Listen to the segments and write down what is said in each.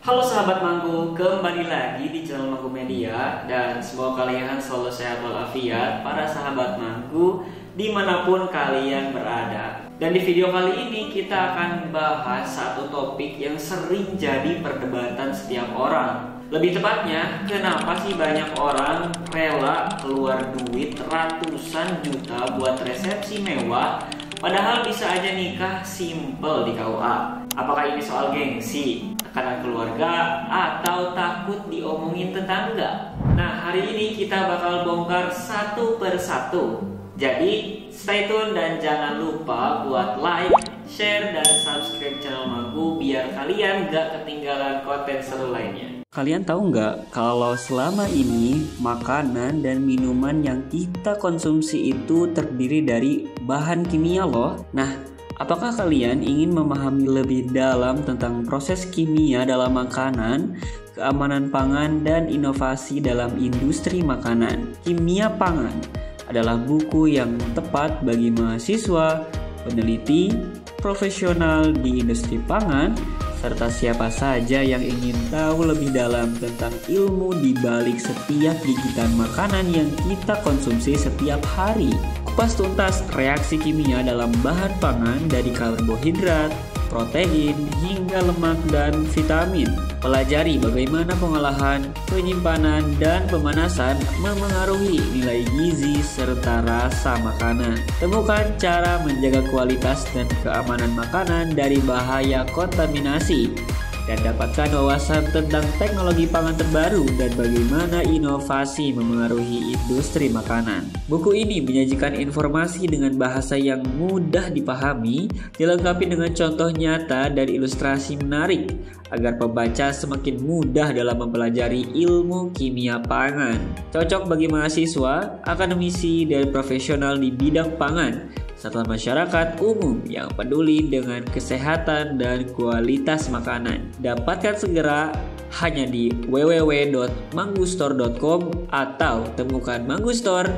Halo sahabat Manggu, kembali lagi di channel Manggu Media. Dan semoga kalian selalu sehat walafiat, para sahabat Manggu dimanapun kalian berada. Dan di video kali ini kita akan bahas satu topik yang sering jadi perdebatan setiap orang. Lebih tepatnya, kenapa sih banyak orang rela keluar duit ratusan juta buat resepsi mewah, padahal bisa aja nikah simple di KUA. Apakah ini soal gengsi, tekanan keluarga, atau takut diomongin tetangga? Nah, hari ini kita bakal bongkar satu per satu. Jadi, stay tune dan jangan lupa buat like, share, dan subscribe channel Manggu biar kalian gak ketinggalan konten seru lainnya. Kalian tahu nggak kalau selama ini makanan dan minuman yang kita konsumsi itu terdiri dari bahan kimia loh? Nah, apakah kalian ingin memahami lebih dalam tentang proses kimia dalam makanan, keamanan pangan, dan inovasi dalam industri makanan? Kimia Pangan adalah buku yang tepat bagi mahasiswa, peneliti, profesional di industri pangan, serta siapa saja yang ingin tahu lebih dalam tentang ilmu di balik setiap gigitan makanan yang kita konsumsi setiap hari. Kupas tuntas reaksi kimia dalam bahan pangan dari karbohidrat, protein, hingga lemak dan vitamin. Pelajari bagaimana pengolahan, penyimpanan, dan pemanasan memengaruhi nilai gizi serta rasa makanan. Temukan cara menjaga kualitas dan keamanan makanan dari bahaya kontaminasi. Dan dapatkan wawasan tentang teknologi pangan terbaru dan bagaimana inovasi memengaruhi industri makanan. Buku ini menyajikan informasi dengan bahasa yang mudah dipahami, dilengkapi dengan contoh nyata dan ilustrasi menarik, agar pembaca semakin mudah dalam mempelajari ilmu kimia pangan. Cocok bagi mahasiswa, akademisi, dan profesional di bidang pangan, serta masyarakat umum yang peduli dengan kesehatan dan kualitas makanan. Dapatkan segera hanya di www.manggustore.com atau temukan Manggu Store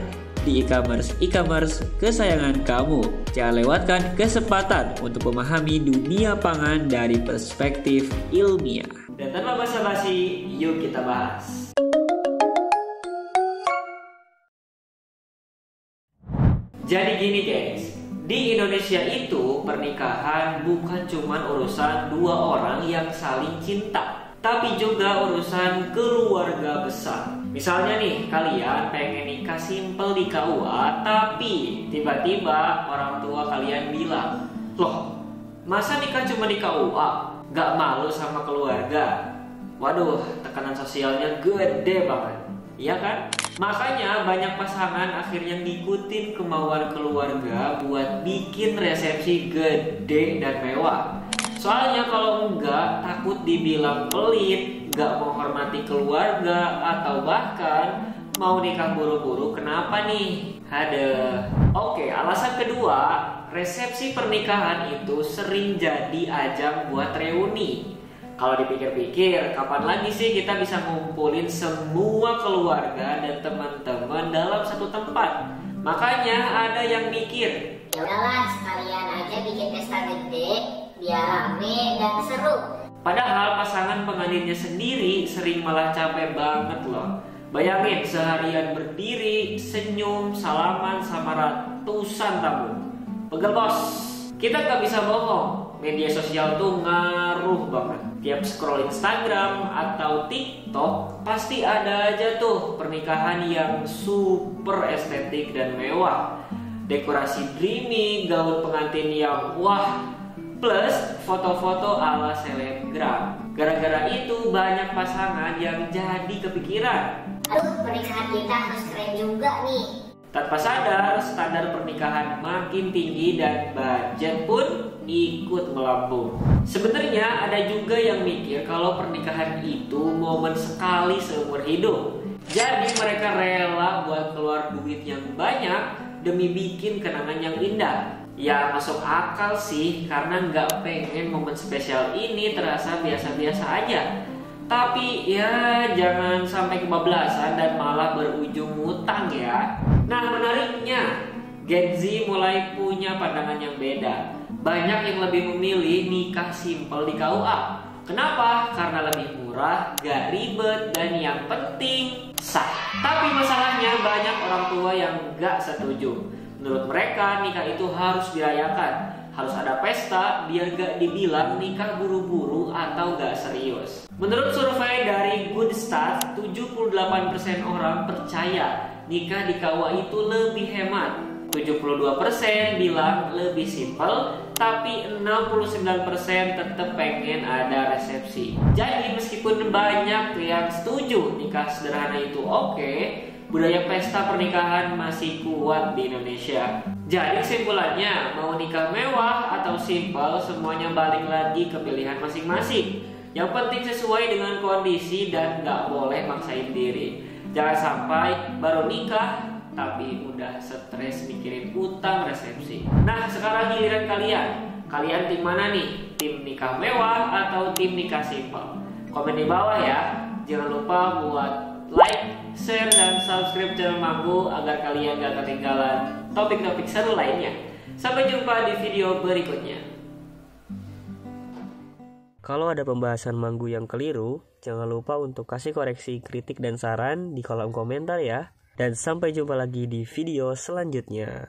di e-commerce kesayangan kamu. Jangan lewatkan kesempatan untuk memahami dunia pangan dari perspektif ilmiah. Dan tanpa basa-basi, yuk kita bahas. Jadi gini guys, di Indonesia itu pernikahan bukan cuma urusan dua orang yang saling cinta, tapi juga urusan keluarga besar. Misalnya nih, kalian pengen nikah simple di KUA, tapi tiba-tiba orang tua kalian bilang, "Loh, masa nikah cuma di KUA? Gak malu sama keluarga?" Waduh, tekanan sosialnya gede banget, iya kan? Makanya banyak pasangan akhirnya ngikutin kemauan keluarga buat bikin resepsi gede dan mewah. Soalnya kalau enggak, takut dibilang pelit, gak menghormati keluarga, atau bahkan mau nikah buru-buru. Kenapa nih? Oke, alasan kedua, resepsi pernikahan itu sering jadi ajang buat reuni. Kalau dipikir-pikir, kapan lagi sih kita bisa ngumpulin semua keluarga dan teman-teman dalam satu tempat? Makanya ada yang mikir, ya udahlah, sekalian aja bikin pesta gede biar rame dan seru. Padahal pasangan pengantinnya sendiri sering malah capek banget loh. Bayangin seharian berdiri, senyum, salaman sama ratusan tamu. Pegel bos. Kita gak bisa bohong, media sosial tuh ngaruh banget. Tiap scroll Instagram atau TikTok, pasti ada aja tuh pernikahan yang super estetik dan mewah. Dekorasi dreamy, gaun pengantin yang wah, plus foto-foto ala selebgram. Gara-gara itu banyak pasangan yang jadi kepikiran, aduh, pernikahan kita harus keren juga nih. Tanpa sadar, standar pernikahan makin tinggi dan budget pun ikut melambung. Sebenarnya ada juga yang mikir kalau pernikahan itu momen sekali seumur hidup. Jadi mereka rela buat keluar duit yang banyak demi bikin kenangan yang indah. Ya masuk akal sih, karena nggak pengen momen spesial ini terasa biasa-biasa aja. Tapi ya jangan sampai kebablasan dan malah berujung ngutang ya. Nah menariknya, Gen Z mulai punya pandangan yang beda. Banyak yang lebih memilih nikah simpel di KUA. Kenapa? Karena lebih murah, gak ribet, dan yang penting sah. Tapi masalahnya banyak orang tua yang gak setuju. Menurut mereka nikah itu harus dirayakan, harus ada pesta biar gak dibilang nikah buru-buru atau gak serius. Menurut survei dari Good Start, 78% orang percaya nikah di KUA itu lebih hemat. 72% bilang lebih simpel, tapi 69% tetap pengen ada resepsi. Jadi meskipun banyak yang setuju nikah sederhana itu oke, budaya pesta pernikahan masih kuat di Indonesia. Jadi kesimpulannya, mau nikah mewah atau simpel, semuanya balik lagi ke pilihan masing-masing. Yang penting sesuai dengan kondisi dan gak boleh maksain diri. Jangan sampai baru nikah tapi udah stres mikirin utang resepsi. Nah, sekarang giliran kalian. Kalian tim mana nih? Tim nikah mewah atau tim nikah simpel? Komen di bawah ya. Jangan lupa buat like, share, dan subscribe channel Manggu agar kalian gak ketinggalan topik-topik seru lainnya. Sampai jumpa di video berikutnya. Kalau ada pembahasan Manggu yang keliru, jangan lupa untuk kasih koreksi, kritik, dan saran di kolom komentar ya. Dan sampai jumpa lagi di video selanjutnya.